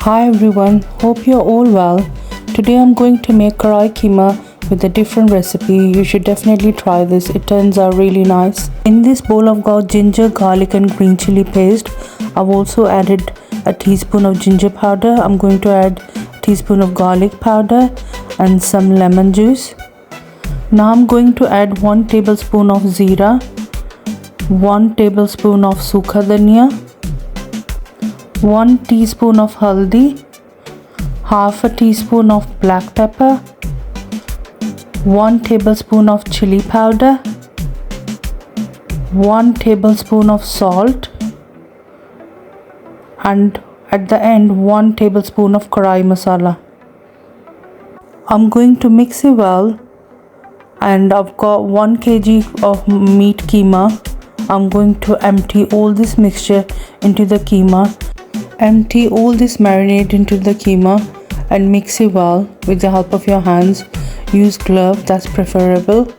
Hi everyone, hope you're all well. Today I'm going to make Karahi Keema with a different recipe. You should definitely try this, it turns out really nice. In this bowl I've got ginger, garlic and green chili paste. I've also added a teaspoon of ginger powder. I'm going to add a teaspoon of garlic powder and some lemon juice. Now I'm going to add 1 tablespoon of zeera, 1 tablespoon of sokha dhaniya, 1 teaspoon of haldi, half a teaspoon of black pepper, 1 tablespoon of chilli powder, 1 tablespoon of salt, and at the end 1 tablespoon of Karahi masala. I'm going to mix it well, and I've got 1 kg of meat keema. I'm going to empty all this mixture into the keema. Empty all this marinade into the keema and mix it well with the help of your hands. Use glove, that's preferable.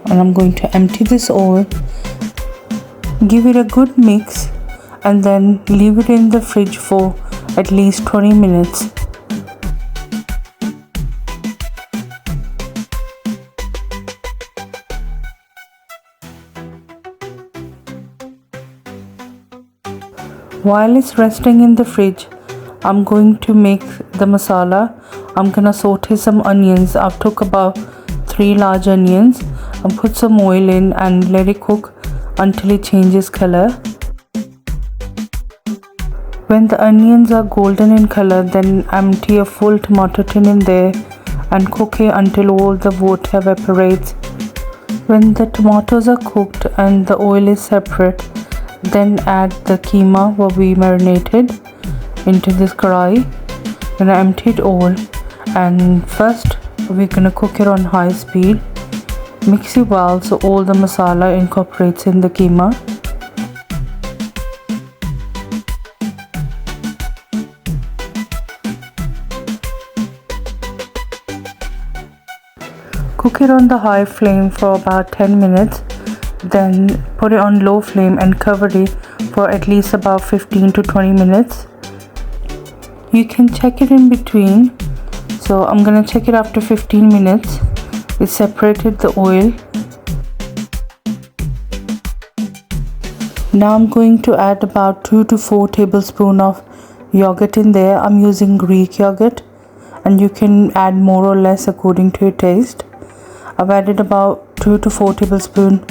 And I'm going to empty this all. Give it a good mix and then leave it in the fridge for at least 20 minutes. While it's resting in the fridge, I'm going to make the masala. I'm gonna saute some onions. I've took about 3 large onions and put some oil in and let it cook until it changes color. When the onions are golden in color, then empty a full tomato tin in there and cook it until all the water evaporates. When the tomatoes are cooked and the oil is separate, then add the keema what we marinated into this karahi. Gonna empty it all, and first we're gonna cook it on high speed. Mix it well so all the masala incorporates in the keema. Cook it on the high flame for about 10 minutes. Then put it on low flame and cover it for at least about 15 to 20 minutes. You can check it in between. So I'm gonna check it after 15 minutes. It separated the oil. Now I'm going to add about 2 to 4 tablespoons of yogurt in there. I'm using Greek yogurt, and you can add more or less according to your taste. I've added about 2 to 4 tablespoons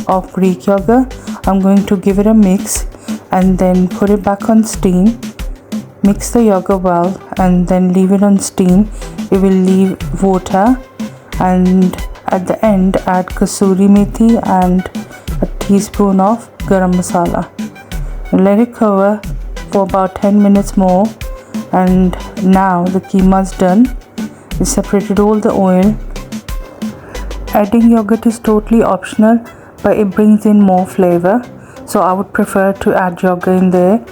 of Greek yogurt. I'm going to give it a mix and then put it back on steam. Mix the yogurt well and then leave it on steam. It will leave water, and at the end add kasuri meethi and a teaspoon of garam masala. Let it cover for about 10 minutes more, and now the keema is done. We separated all the oil. Adding yogurt is totally optional, but it brings in more flavor, so I would prefer to add yogurt in there.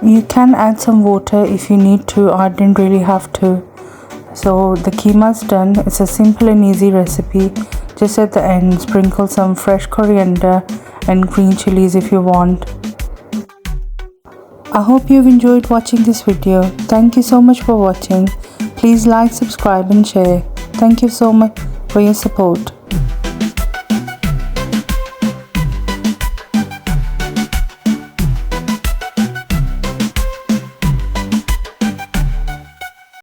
You can add some water if you need to. I didn't really have to. So the keema is done. It's a simple and easy recipe. Just at the end sprinkle some fresh coriander and green chilies if you want. I hope you've enjoyed watching this video. Thank you so much for watching. Please like, subscribe and share. Thank you so much for your support.